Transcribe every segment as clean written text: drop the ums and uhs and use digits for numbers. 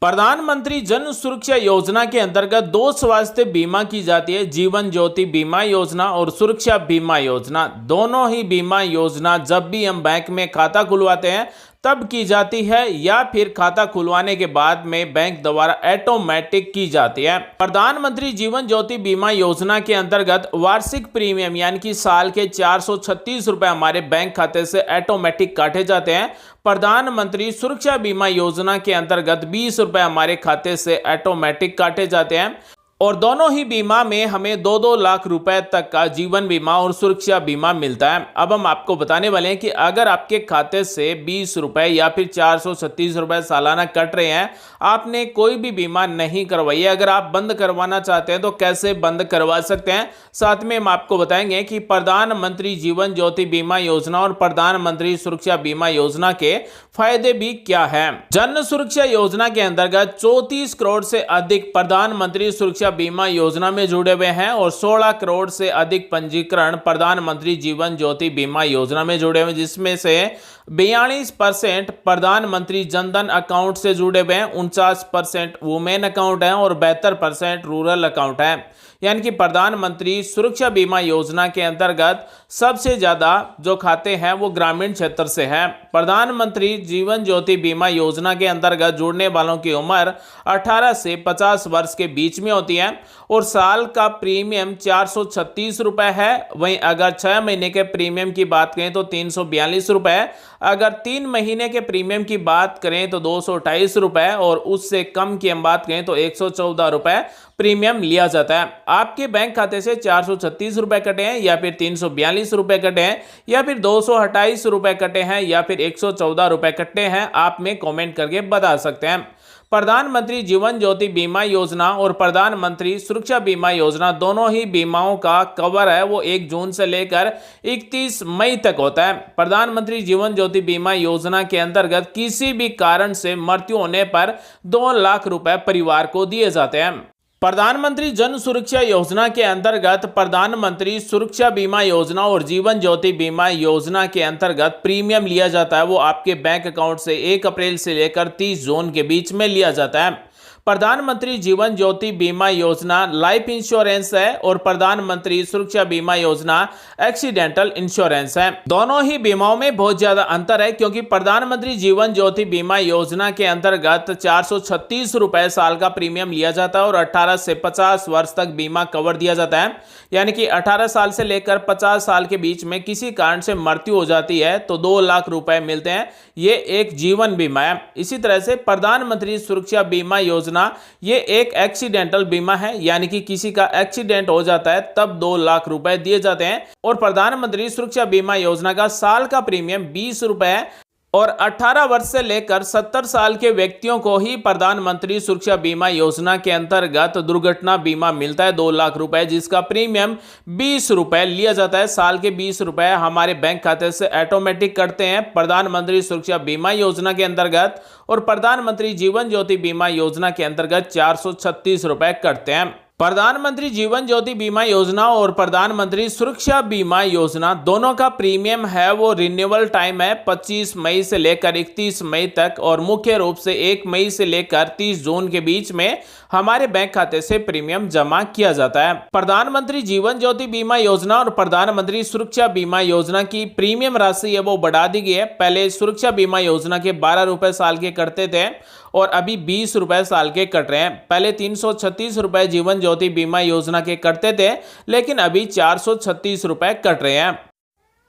प्रधानमंत्री जन सुरक्षा योजना के अंतर्गत दो स्वास्थ्य बीमा की जाती है, जीवन ज्योति बीमा योजना और सुरक्षा बीमा योजना। दोनों ही बीमा योजना जब भी हम बैंक में खाता खुलवाते हैं तब की जाती है या फिर खाता खुलवाने के बाद में बैंक द्वारा ऑटोमेटिक की जाती है। प्रधानमंत्री जीवन ज्योति बीमा योजना के अंतर्गत वार्षिक प्रीमियम यानी कि साल के 436 रुपए हमारे बैंक खाते से ऑटोमेटिक काटे जाते हैं। प्रधानमंत्री सुरक्षा बीमा योजना के अंतर्गत 20 रुपए हमारे खाते से ऑटोमेटिक काटे जाते हैं और दोनों ही बीमा में हमें 2-2 लाख रुपए तक का जीवन बीमा और सुरक्षा बीमा मिलता है। अब हम आपको बताने वाले हैं कि अगर आपके खाते से 20 रुपए या फिर 436 रुपए सालाना कट रहे हैं, आपने कोई भी बीमा नहीं करवाई है, अगर आप बंद करवाना चाहते हैं तो कैसे बंद करवा सकते हैं। साथ में हम आपको बताएंगे कि प्रधानमंत्री जीवन ज्योति बीमा योजना और प्रधानमंत्री सुरक्षा बीमा योजना के फायदे भी क्या हैं। जन सुरक्षा योजना के अंतर्गत 34 करोड़ से अधिक प्रधानमंत्री सुरक्षा बीमा योजना में जुड़े हुए हैं और 16 करोड़ से अधिक पंजीकरण प्रधानमंत्री जीवन ज्योति बीमा योजना में जुड़े हुए हैं, जिसमें से 42% प्रधानमंत्री जनधन अकाउंट से जुड़े हुए हैं, 49% वुमेन अकाउंट है और 72% रूरल अकाउंट है। यानी कि प्रधानमंत्री सुरक्षा बीमा योजना के अंतर्गत सबसे ज्यादा जो खाते हैं वो ग्रामीण क्षेत्र से हैं। प्रधानमंत्री जीवन ज्योति बीमा योजना के अंतर्गत जुड़ने वालों की उम्र 18 से 50 वर्ष के बीच में होती है और साल का प्रीमियम 436 रुपए है। वहीं अगर 6 महीने के प्रीमियम की बात करें तो 342 रुपए, अगर 3 महीने के प्रीमियम की बात करें तो 228 रुपए और उससे कम की हम बात करें तो 114 रुपए प्रीमियम लिया जाता है। आपके बैंक खाते से 436 रुपए कटे हैं या फिर 342 रुपए कटे हैं या फिर 228 रुपए कटे हैं या फिर 114 रुपए कटे हैं, आप में कमेंट करके बता सकते हैं। प्रधानमंत्री जीवन ज्योति बीमा योजना और प्रधानमंत्री सुरक्षा बीमा योजना दोनों ही बीमाओं का कवर है वो 1 जून से लेकर 31 मई तक होता है। प्रधानमंत्री जीवन ज्योति बीमा योजना के अंतर्गत किसी भी कारण से मृत्यु होने पर 2 लाख रुपए परिवार को दिए जाते हैं। प्रधानमंत्री जन सुरक्षा योजना के अंतर्गत प्रधानमंत्री सुरक्षा बीमा योजना और जीवन ज्योति बीमा योजना के अंतर्गत प्रीमियम लिया जाता है वो आपके बैंक अकाउंट से 1 अप्रैल से लेकर 30 जून के बीच में लिया जाता है। प्रधानमंत्री जीवन ज्योति बीमा योजना लाइफ इंश्योरेंस है और प्रधानमंत्री सुरक्षा बीमा योजना एक्सीडेंटल इंश्योरेंस है। दोनों ही बीमाओं में बहुत ज्यादा अंतर है क्योंकि प्रधानमंत्री जीवन ज्योति बीमा योजना के अंतर्गत 436 रुपए साल का प्रीमियम लिया जाता है और 18 से 50 वर्ष तक बीमा कवर दिया जाता है। यानी कि 18 साल से लेकर 50 साल के बीच में किसी कारण से मृत्यु हो जाती है तो 2 लाख रुपए मिलते हैं। ये एक जीवन बीमा है। इसी तरह से प्रधानमंत्री सुरक्षा बीमा योजना ये एक एक्सीडेंटल बीमा है, यानी कि किसी का एक्सीडेंट हो जाता है तब 2 लाख रुपए दिए जाते हैं। और प्रधानमंत्री सुरक्षा बीमा योजना का साल का प्रीमियम 20 रुपए है और 18 वर्ष से लेकर 70 साल के व्यक्तियों को ही प्रधानमंत्री सुरक्षा बीमा योजना के अंतर्गत दुर्घटना बीमा मिलता है 2 लाख रुपए, जिसका प्रीमियम 20 रुपए लिया जाता है। साल के 20 रुपए हमारे बैंक खाते से ऑटोमेटिक कटते हैं प्रधानमंत्री सुरक्षा बीमा योजना के अंतर्गत और प्रधानमंत्री जीवन ज्योति बीमा योजना के अंतर्गत 436 रुपए कटते हैं। प्रधानमंत्री जीवन ज्योति बीमा योजना और प्रधानमंत्री सुरक्षा बीमा योजना दोनों का प्रीमियम है वो रिन्यूअल टाइम है 25 मई से लेकर 31 मई तक और मुख्य रूप से 1 मई से लेकर 30 जून के बीच में हमारे बैंक खाते से प्रीमियम जमा किया जाता है। प्रधानमंत्री जीवन ज्योति बीमा योजना और प्रधानमंत्री सुरक्षा बीमा योजना की प्रीमियम राशि है वो बढ़ा दी गई है। पहले सुरक्षा बीमा योजना के 12 रुपए साल के कटते थे और अभी 20 रुपए साल के कट रहे हैं। पहले 336 रुपए जीवन ज्योति बीमा योजना के कटते थे लेकिन अभी 436 रुपए कट रहे हैं।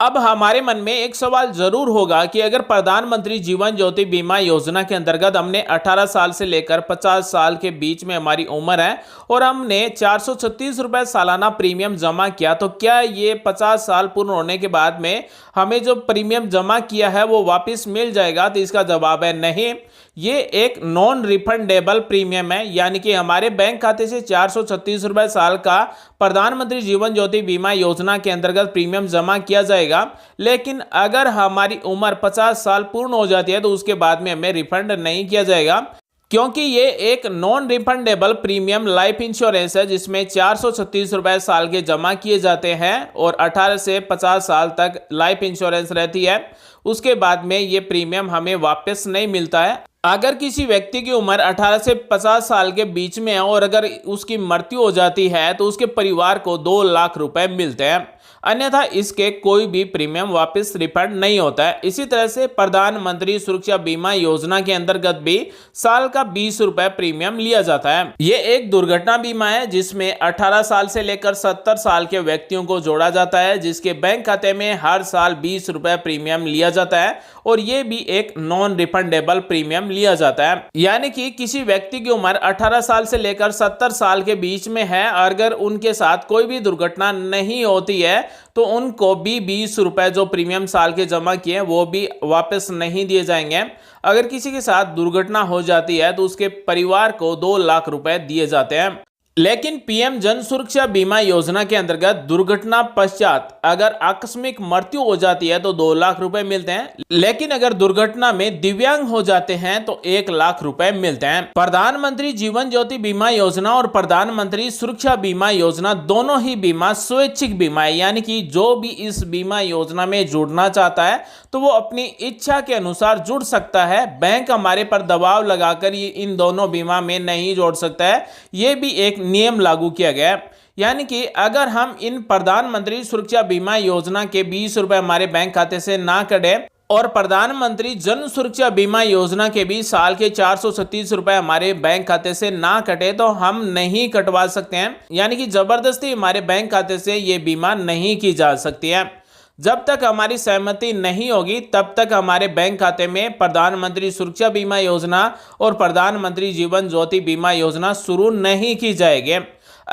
अब हमारे मन में एक सवाल जरूर होगा कि अगर प्रधानमंत्री जीवन ज्योति बीमा योजना के अंतर्गत हमने 18 साल से लेकर 50 साल के बीच में हमारी उम्र है और हमने 436 रुपए सालाना प्रीमियम जमा किया तो क्या ये 50 साल पूर्ण होने के बाद में हमें जो प्रीमियम जमा किया है वो वापस मिल जाएगा? तो इसका जवाब है नहीं। ये एक नॉन रिफंडेबल प्रीमियम है, यानी कि हमारे बैंक खाते से 436 रुपए साल का प्रधानमंत्री जीवन ज्योति बीमा योजना के अंतर्गत प्रीमियम जमा किया जाएगा, लेकिन अगर हमारी उम्र 50 साल पूर्ण हो जाती है तो उसके बाद में हमें रिफंड नहीं किया जाएगा, क्योंकि ये एक non refundable premium life insurance है जिसमें 436 रुपए साल के जमा किए जाते हैं और 18 से 50 साल तक लाइफ इंश्योरेंस रहती है। उसके बाद में ये प्रीमियम हमें वापस नहीं मिलता है। अगर किसी व्यक्ति की उम्र 18 से 50 साल के बीच में है और अगर उसकी मृत्यु हो जाती है तो उसके परिवार को 2 लाख रुपए मिलते हैं, अन्यथा इसके कोई भी प्रीमियम वापस रिफंड नहीं होता है। इसी तरह से प्रधानमंत्री सुरक्षा बीमा योजना के अंतर्गत भी साल का 20 रुपए प्रीमियम लिया जाता है। ये एक दुर्घटना बीमा है जिसमें 18 साल से लेकर 70 साल के व्यक्तियों को जोड़ा जाता है, जिसके बैंक खाते में हर साल 20 रुपए प्रीमियम लिया जाता है और ये भी एक नॉन रिफंडेबल प्रीमियम लिया जाता है। यानी कि किसी व्यक्ति की उम्र 18 साल से लेकर 70 साल के बीच में है, अगर उनके साथ कोई भी दुर्घटना नहीं होती है तो उनको भी 20 रुपए जो प्रीमियम साल के जमा किए वो भी वापस नहीं दिए जाएंगे। अगर किसी के साथ दुर्घटना हो जाती है तो उसके परिवार को 2 लाख रुपए दिए जाते हैं। लेकिन पीएम जन सुरक्षा बीमा योजना के अंतर्गत दुर्घटना पश्चात अगर आकस्मिक मृत्यु हो जाती है तो 2 लाख रुपए मिलते हैं, लेकिन अगर दुर्घटना में दिव्यांग हो जाते हैं तो 1 लाख रुपए मिलते हैं। प्रधानमंत्री जीवन ज्योति बीमा योजना और प्रधानमंत्री सुरक्षा बीमा योजना दोनों ही बीमा स्वैच्छिक बीमा है, यानी कि जो भी इस बीमा योजना में जुड़ना चाहता है तो वो अपनी इच्छा के अनुसार जुड़ सकता है। बैंक हमारे पर दबाव लगाकर ये इन दोनों बीमा में नहीं जोड़ सकता है, ये भी एक नियम लागू किया गया है। यानी कि अगर हम इन प्रधानमंत्री सुरक्षा बीमा योजना के 20 रुपए हमारे बैंक खाते से ना कटे और प्रधानमंत्री जन सुरक्षा बीमा योजना के भी साल के 436 रुपए हमारे बैंक खाते से ना कटे तो हम नहीं कटवा सकते हैं। यानी कि जबरदस्ती हमारे बैंक खाते से ये बीमा नहीं की जा सकती है। जब तक हमारी सहमति नहीं होगी तब तक हमारे बैंक खाते में प्रधानमंत्री सुरक्षा बीमा योजना और प्रधानमंत्री जीवन ज्योति बीमा योजना शुरू नहीं की जाएगी।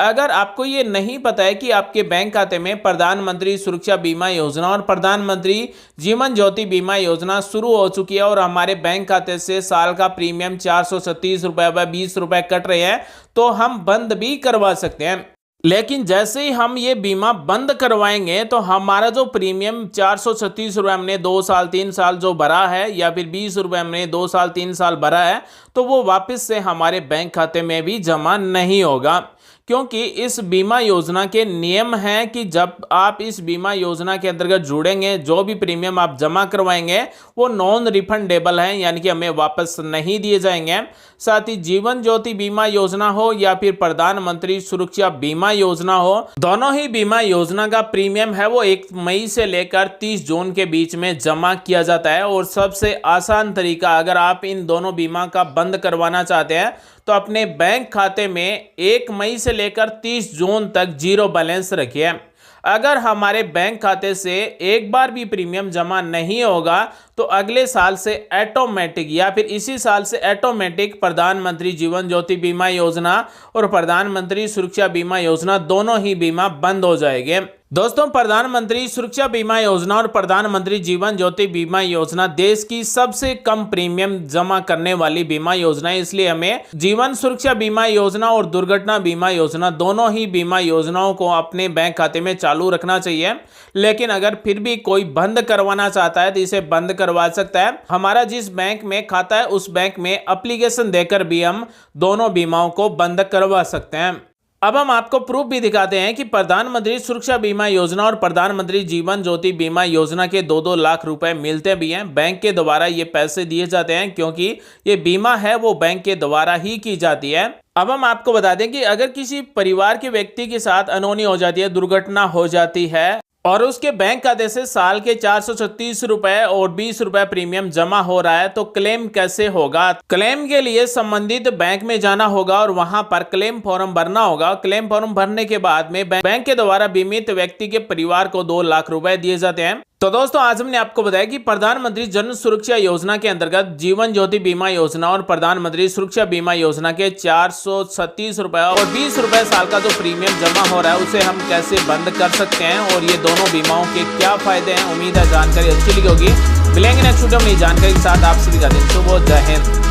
अगर आपको ये नहीं पता है कि आपके बैंक खाते में प्रधानमंत्री सुरक्षा बीमा योजना और प्रधानमंत्री जीवन ज्योति बीमा योजना शुरू हो चुकी है और हमारे बैंक खाते से साल का प्रीमियम 436 रुपए व 20 रुपए कट रहे हैं तो हम बंद भी करवा सकते हैं। लेकिन जैसे ही हम ये बीमा बंद करवाएंगे तो हमारा जो प्रीमियम 436 रुपये हमने 2 साल 3 साल जो भरा है या फिर 20 रुपये हमने 2 साल 3 साल भरा है तो वो वापस से हमारे बैंक खाते में भी जमा नहीं होगा, क्योंकि इस बीमा योजना के नियम हैं कि जब आप इस बीमा योजना के अंतर्गत जुड़ेंगे जो भी प्रीमियम आप जमा करवाएंगे वो नॉन रिफंडेबल हैं, यानी कि हमें वापस नहीं दिए जाएंगे। साथ ही जीवन ज्योति बीमा योजना हो या फिर प्रधानमंत्री सुरक्षा बीमा योजना हो, दोनों ही बीमा योजना का प्रीमियम है वो 1 मई से लेकर 30 जून के बीच में जमा किया जाता है। और सबसे आसान तरीका, अगर आप इन दोनों बीमा का बंद करवाना चाहते हैं तो अपने बैंक खाते में 1 मई से लेकर 30 जून तक 0 बैलेंस रखिए। अगर हमारे बैंक खाते से एक बार भी प्रीमियम जमा नहीं होगा तो अगले साल से ऑटोमेटिक या फिर इसी साल से ऑटोमेटिक प्रधानमंत्री जीवन ज्योति बीमा योजना और प्रधानमंत्री सुरक्षा बीमा योजना दोनों ही बीमा बंद हो जाएंगे। दोस्तों, प्रधानमंत्री सुरक्षा बीमा योजना और प्रधानमंत्री जीवन ज्योति बीमा योजना देश की सबसे कम प्रीमियम जमा करने वाली बीमा योजना है, इसलिए हमें जीवन सुरक्षा बीमा योजना और दुर्घटना बीमा योजना दोनों ही बीमा योजनाओं को अपने बैंक खाते में चालू रखना चाहिए। लेकिन अगर फिर भी कोई बंद करवाना चाहता है तो इसे बंद करवा सकता है। हमारा जिस बैंक में खाता है उस बैंक में एप्लीकेशन देकर भी हम दोनों बीमाओं को बंद करवा सकते हैं। अब हम आपको प्रूफ भी दिखाते हैं कि प्रधानमंत्री सुरक्षा बीमा योजना और प्रधानमंत्री जीवन ज्योति बीमा योजना के 2-2 लाख रुपए मिलते भी हैं। बैंक के द्वारा ये पैसे दिए जाते हैं क्योंकि ये बीमा है वो बैंक के द्वारा ही की जाती है। अब हम आपको बता दें कि अगर किसी परिवार के व्यक्ति के साथ अनहोनी हो जाती है, दुर्घटना हो जाती है और उसके बैंक खाते से साल के 436 रुपए और 20 रुपए प्रीमियम जमा हो रहा है तो क्लेम कैसे होगा? क्लेम के लिए संबंधित बैंक में जाना होगा और वहां पर क्लेम फॉर्म भरना होगा। क्लेम फॉर्म भरने के बाद में बैंक के द्वारा बीमित व्यक्ति के परिवार को 2 लाख रुपए दिए जाते हैं। तो दोस्तों, आज हमने आपको बताया कि प्रधानमंत्री जन सुरक्षा योजना के अंतर्गत जीवन ज्योति बीमा योजना और प्रधानमंत्री सुरक्षा बीमा योजना के 436 रुपए और 20 रुपए साल का जो प्रीमियम जमा हो रहा है उसे हम कैसे बंद कर सकते हैं और ये दोनों बीमाओं के क्या फायदे हैं। उम्मीद है जानकारी अच्छी लगी होगी। मिलेंगे नेक्स्ट वीडियो में नई जानकारी के साथ। आप सभी का दिन शुभ हो। जय हिंद।